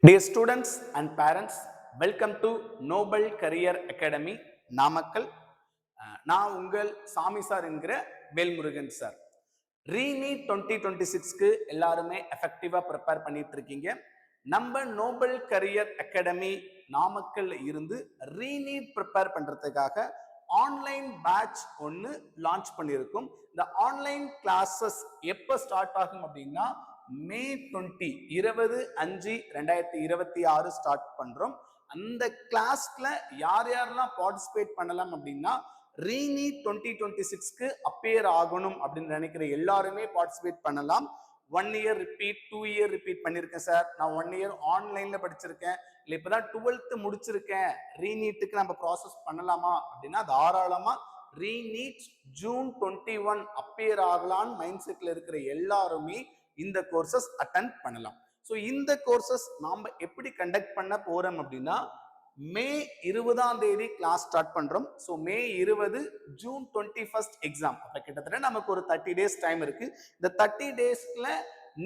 Dear students and parents, welcome to Noble Career Academy, Namakkal. நான் உங்கள் சாமி சார் என்கிற வேல்முருகன் சார். ரீநீட் 2026க்கு எல்லாருமே எஃபெக்டிவா ப்ரிப்பேர் பண்ணிட்டு இருக்கீங்க. நம்ம நோபல் கரியர் அகாடமி நாமக்கல்ல இருந்து ரீநீட் ப்ரிப்பேர் பண்றதுக்காக ஆன்லைன் பேட்ச் ஒன்று லான்ச் பண்ணியிருக்கோம். இந்த ஆன்லைன் கிளாஸஸ் எப்போ ஸ்டார்ட் ஆகும் அப்படின்னா மே 20/5/2026 ஸ்டார்ட் பண்றோம். அந்த கிளாஸ்ல யார் யாரெல்லாம் பார்ட்டிசிபேட் பண்ணலாம் அப்படின்னா ரீநீட் 2026க்கு அப்பியர் ஆகணும் அப்படின்னு நினைக்கிற எல்லாருமே பார்ட்டிசிபேட் பண்ணலாம். 1 இயர் ரிப்பீட் 2 இயர் ரிப்பீட் பண்ணிருக்கேன் சார், நான் 1 இயர் ஆன்லைன்ல படிச்சிருக்கேன், இல்லை இப்பதான் 12th முடிச்சிருக்கேன், ரீநீட்டுக்கு நம்ம ப்ராசஸ் பண்ணலாமா அப்படின்னா தாராளமா ரீநீட் ஜூன் 21 அப்பியர் ஆகலான்னு மைண்ட் செட்ல இருக்கிற எல்லாருமே இந்த கோர்சஸ் அட்டெண்ட் பண்ணலாம். ஸோ இந்த கோர்சஸ் நாம எப்படி கண்டக்ட் பண்ண போறோம் அப்படின்னா மே 20ஆம் தேதி கிளாஸ் ஸ்டார்ட் பண்றோம். ஸோ மே 20 ஜூன் 21 எக்ஸாம். அப்ப கிட்டத்தட்ட நமக்கு ஒரு 30 டேஸ் டைம் இருக்கு. இந்த 30 டேஸ்ல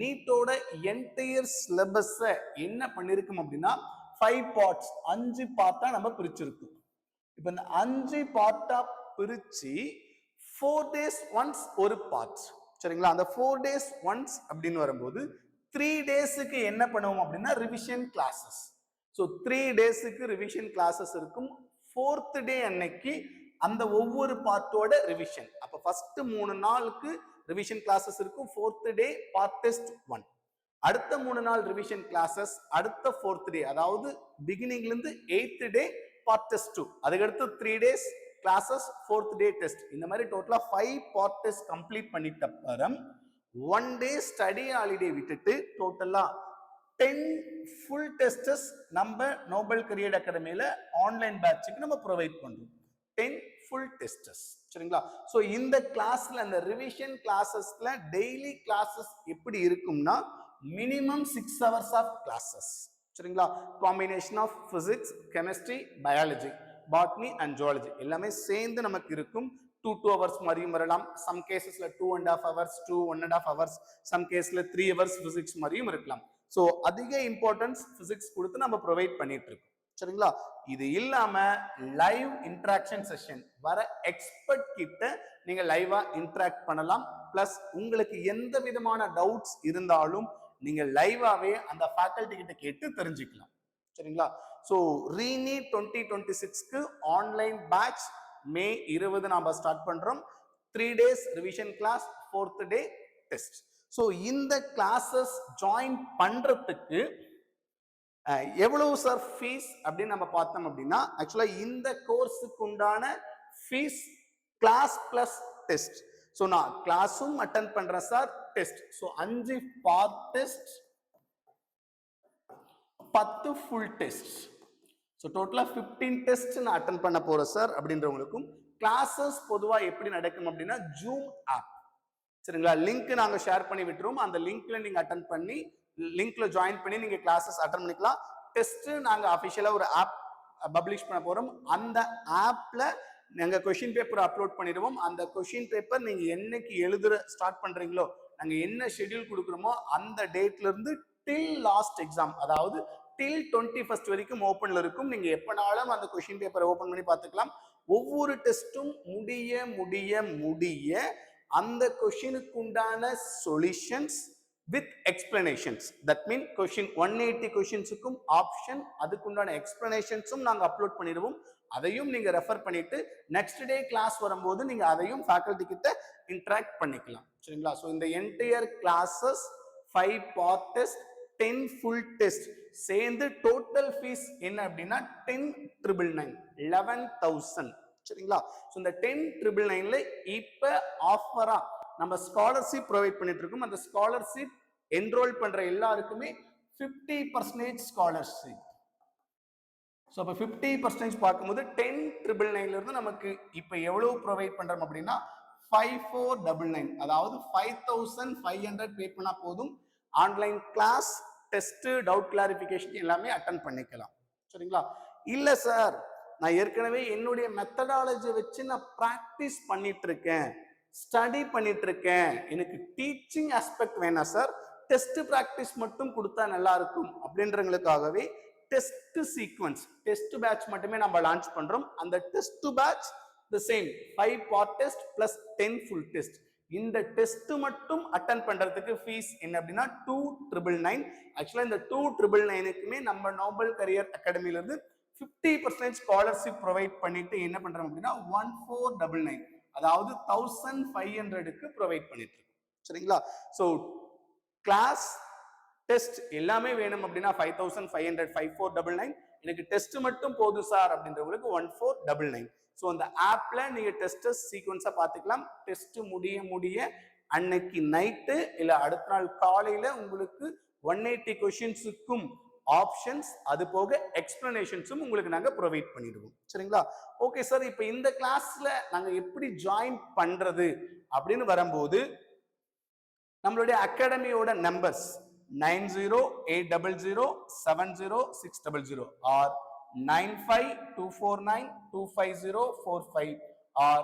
நீட்டோட என்டையர் சிலபஸ் என்ன பண்ணிருக்கும் அப்படின்னா 5 பார்ட்ஸ் 5 பார்ட்டா நம்ம பிரிச்சிருக்கோம். இப்ப இந்த 5 பார்ட்டா பிரிச்சு 4 டேஸ் ஒன்ஸ் ஒரு பார்ட், சரிங்களா? அந்த 4 டேஸ் ஒன்ஸ் அப்படின்னு வரும்போது 3 டேஸுக்கு என்ன பண்ணுவோம் அப்படின்னா ரிவிஷன் கிளாஸஸ். ஸோ 3 டேஸுக்கு ரிவிஷன் கிளாஸஸ் இருக்கும். 4th டே அன்னைக்கு அந்த ஒவ்வொரு பார்ட்டோட ரிவிஷன். அப்ப ஃபர்ஸ்ட் 3 நாளுக்கு ரிவிஷன் கிளாஸஸ் இருக்கும். 4th டே பார்ட் டெஸ்ட் 1, அடுத்த 3 நாள் ரிவிஷன் கிளாஸஸ், அடுத்த 4th டே அதாவது பிகினிங்ல இருந்து 8th டே பார்ட் டெஸ்ட் 2, அதுக்கடுத்து 3 டேஸ் கிளாஸஸ், 4th டே டெஸ்ட். இந்த மாதிரி டோட்டலா 5 பார்ட் டெஸ்ட் கம்ப்ளீட் பண்ணிட்ட அப்புறம் 1 டே ஸ்டடி ஹாலிடே விட்டுட்டு டோட்டலா 10 ஃபுல் டெஸ்டஸ் நம்ம நோபல் கரியர் அகாடமியில ஆன்லைன் பேட்சுக்கு நம்ம ப்ரொவைட் பண்றோம். 10 ஃபுல் டெஸ்டஸ், சரிங்களா? ஸோ இந்த கிளாஸ்ல அந்த ரிவிஷன் கிளாஸஸ்ல டெய்லி கிளாஸஸ் எப்படி இருக்கும்னா மினிமம் 6 hours ஆஃப் கிளாஸஸ், சரிங்களா? Combination of physics, chemistry, biology, botany and zoology எல்லாமே சேர்ந்து நமக்கு இருக்கும். 2 hours மாதிரியும் வரலாம், சம் கேசஸ்ல 2.5 hours, 1.5 hours, சம் கேஸ்ல 3 hours பிசிக்ஸ் மாதிரியும் இருக்கலாம். ஸோ அதிக இம்பார்ட்டன்ஸ் பிசிக்ஸ் கொடுத்து நம்ம ப்ரொவைட் பண்ணிட்டு இருக்கோம், சரிங்களா? இது இல்லாம லைவ் இன்டராக்ஷன் செஷன், வர எக்ஸ்பர்ட் கிட்ட நீங்க லைவா இன்டராக்ட் பண்ணலாம். பிளஸ் உங்களுக்கு எந்த விதமான டவுட்ஸ் இருந்தாலும் நீங்க லைவாவே அந்த ஃபேக்கல்டி கிட்ட கேட்டு தெரிஞ்சுக்கலாம், சரிங்களா? ஸோ ரீநீட் 2026க்கு ஆன்லைன் பேட்ச் மே 20 நாம ஸ்டார்ட் பண்றோம். 3 டேஸ் ரிவிஷன் கிளாஸ், 4th டே டெஸ்ட். ஸோ இந்த கிளாஸஸ் ஜாயின் பண்றதுக்கு எவ்வளவு சார் ஃபீஸ் அப்படின்னு நம்ம பார்த்தோம் அப்படின்னா ஆக்சுவலா இந்த கோர்ஸுக்கு உண்டான fees class plus test. So நான் கிளாஸும் அட்டென்ட் பண்றேன் sir, test. So 5 part test, 10 full test. So டோட்டலா 15 டெஸ்ட் நான் அட்டென்ட் பண்ண போறேன் சார் அப்படின்றவங்களுக்கும் கிளாஸஸ் பொதுவா எப்படி நடக்கும் அப்படின்னா ஜூம் ஆப், சரிங்களா? லிங்க் நாங்க ஷேர் பண்ணி விட்டுருவோம். அந்த லிங்க்ல நீங்க அட்டென்ட் பண்ணி லிங்க்ல ஜாயின் பண்ணி நீங்க கிளாஸஸ் அட்டென்ட் பண்ணிக்கலாம். டெஸ்ட் நாங்க அபிஷியலா ஒரு ஆப் பப்ளிஷ் பண்ண போறோம். அந்த ஆப்ல நாங்க கொஸ்டின் பேப்பர் அப்லோட் பண்ணிடுவோம். அந்த கொஸ்டின் பேப்பர் நீங்க என்னைக்கு எழுதுற ஸ்டார்ட் பண்றீங்களோ, நாங்க என்ன ஷெட்யூல் கொடுக்குறோமோ அந்த டேட்ல இருந்து டில் லாஸ்ட் எக்ஸாம், அதாவது டில் 21st வரைக்கும் ஓப்பன்ல இருக்கும். நீங்க எப்பனாலும் அந்த கொஸ்டின் பேப்பரை ஓபன் பண்ணி பார்த்துக்கலாம். ஒவ்வொரு டெஸ்டும் முடிய முடிய முடிய அந்த கொஸ்டினுக்கு உண்டான solutions with explanations, that mean question 180 கொஸ்டின்ஸுக்கும் ஆப்ஷன், அதுக்குண்டான எக்ஸ்பிளனேஷன்ஸும் நாங்க அப்லோட் பண்ணிடுவோம். அதையும் நீங்க ரெஃபர் பண்ணிட்டு நெக்ஸ்ட் டே கிளாஸ் வரும்போது நீங்க அதையும் ஃபேக்கல்டி கிட்ட இன்டராக்ட் பண்ணிக்கலாம், சரிங்களா? ஸோ இந்த entire classes 5 part test, 10 full test சேர்ந்து டோட்டல் ஃபீஸ் என்ன அப்படின்னா 10,999, 11,000, சரிங்களா? ஸோ இந்த 10,999ல இப்ப ஆஃபரா நம்ம ஸ்காலர்ஷிப் ப்ரொவைட் பண்ணிட்டு இருக்கோம். அந்த ஸ்காலர்ஷிப் என்ரோல் பண்ற எல்லாருக்குமே 50% ஸ்காலர்ஷிப். ஸோ அப்போ 50% பார்க்கும்போது 10,999ல இருந்து நமக்கு இப்ப எவ்வளவு ப்ரொவைட் பண்றோம் அப்படின்னா 5,499, அதாவது 5,500 பே பண்ணா போதும். Online class, test, doubt clarification எல்லாமே அட்டென்ட் பண்ணிக்கலாம், சரிங்களா? இல்ல சார், நான் ஏற்கனவே என்னுடைய மெத்தடாலஜி வச்சு நான் பிராக்டிஸ் பண்ணிட்டு இருக்கேன், ஸ்டடி பண்ணிட்டு இருக்கேன், எனக்கு டீச்சிங் ஆஸ்பெக்ட் வேணாம் சார், டெஸ்ட் பிராக்டிஸ் மட்டும் கொடுத்தா நல்லா இருக்கும் அப்படின்றவங்களுக்காகவே டெஸ்ட் சீக்வன்ஸ் டெஸ்ட் பேட்ச் மட்டுமே நம்ம லான்ச் பண்றோம். அந்த test batch the same 5 part test plus 10 full test. இந்த டெஸ்ட் மட்டும் அட்டெண்ட் பண்றதுக்கு ஃபீஸ் என்ன அப்படின்னா 2,999. ஆக்சுவலா இந்த 2,999க்குமே நம்ம நோபல் கரியர் அகாடமில இருந்து 50% ஸ்காலர்ஷிப் ப்ரொவைட் பண்ணிட்டு என்ன பண்றோம் அப்படின்னா 1,499, அதாவது 1,500க்கு ப்ரொவைட் பண்ணிட்டு இருக்கோம். சரிங்களா? ஸோ கிளாஸ் டெஸ்ட் எல்லாமே வேணும் அப்படின்னா 5,500 5,499. எனக்கு டெஸ்ட் மட்டும் போதும் சார் அப்படின்றவங்களுக்கு 1,499. ஸோ அந்த ஆப்ல நீங்க டெஸ்ட் சீக்வன்ஸா பார்த்துக்கலாம். டெஸ்ட் முடிய அன்னைக்கு நைட்டு இல்ல அடுத்த நாள் காலையில உங்களுக்கு 180 கொஸ்டின்ஸுக்கும் ஆப்ஷன்ஸ் அது போக எக்ஸ்பிளனேஷன்ஸும் உங்களுக்கு நாங்க ப்ரொவைட் பண்ணிடுவோம். சரிங்களா? ஓகே சார், இப்போ இந்த கிளாஸ்ல நாங்க எப்படி ஜாயின் பண்றது அப்படின்னு வரும்போது நம்மளுடைய அகாடமியோட நம்பர்ஸ் 9080070600 or 9524925045 or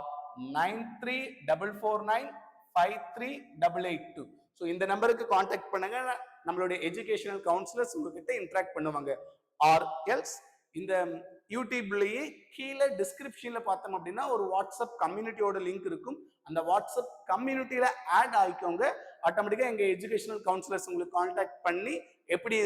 9344953882. ஸோ இந்த நம்பருக்கு கான்டாக்ட் பண்ணுங்க. நம்மளுடைய எஜுகேஷனல் கவுன்சிலர்ஸ் உங்ககிட்ட இன்டராக்ட் பண்ணுவாங்க. ஆர் எல்ஸ் இந்த யூடியூப்லயே கீழே டிஸ்கிரிப்ஷன்ல பார்த்தோம் அப்படின்னா ஒரு வாட்ஸ்அப் கம்யூனிட்டியோட லிங்க் இருக்கும். அந்த வாட்ஸ்அப் கம்யூனிட்டியில ஆட் ஆகிக்கோங்க. ஆட்டோமேட்டிக்கா எங்க எஜுகேஷனல் கவுன்சிலர்ஸ் உங்களுக்கு கான்டாக்ட் பண்ணி எப்படி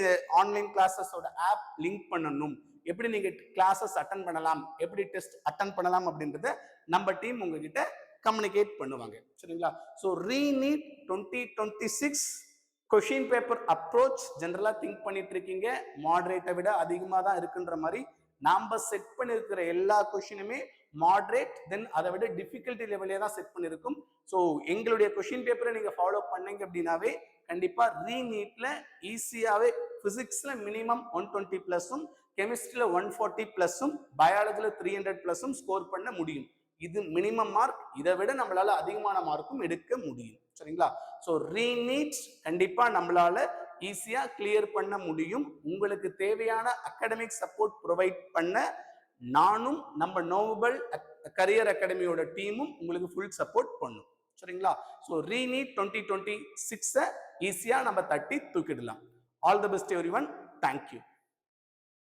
ஆன்லைன் கிளாஸஸோட ஆப் லிங்க் பண்ணணும், எப்படி நீங்க கிளாஸஸ் அட்டன் பண்ணலாம், எப்படி டெஸ்ட் அட்டன் பண்ணலாம் அப்படின்றத நம்ம டீம் உங்ககிட்ட கம்யூனிகேட் பண்ணுவாங்க. சரிங்களா? So re NEET 2026 question paper approach ஜெனரலா திங்க் பண்ணிட்டு இருக்கீங்க. மாடரேட்டை விட அதிகமாக தான் இருக்குன்ற மாதிரி நாம செட் பண்ணிருக்கிற எல்லா கொஷினுமே மாடரேட், தென் அதை விட டிஃபிகல்ட்டி லெவலே தான் செட் பண்ணிருக்கும். ஸோ எங்களுடைய கொஷின் பேப்பரை நீங்க ஃபாலோ பண்ணீங்க அப்படின்னாவே கண்டிப்பா ரீநீட்ல ஈஸியாவே பிசிக்ஸ்ல மினிமம் 120 பிளஸும், கெமிஸ்ட்ரியில 140 பிளஸும், பயாலஜில 300 பிளஸும் ஸ்கோர் பண்ண முடியும். இது மினிமம் மார்க். இதை விட நம்மளால அதிகமான மார்க்கும் எடுக்க முடியும். சரிங்களா? ஸோ ரீநீட் கண்டிப்பா நம்மளால ஈஸியா கிளியர் பண்ண முடியும். உங்களுக்கு தேவையான அகாடமிக் சப்போர்ட் ப்ரொவைட் பண்ண நானும் நம்ம நோபல் கரியர் அகாடமியோட டீமும் உங்களுக்கு ஃபுல் சப்போர்ட் பண்ணும். சரிங்களா? ஸோ ரீநீட் 2026 ஈஸியா நம்ம தட்டி தூக்கிடலாம். All the best everyone. Thank you.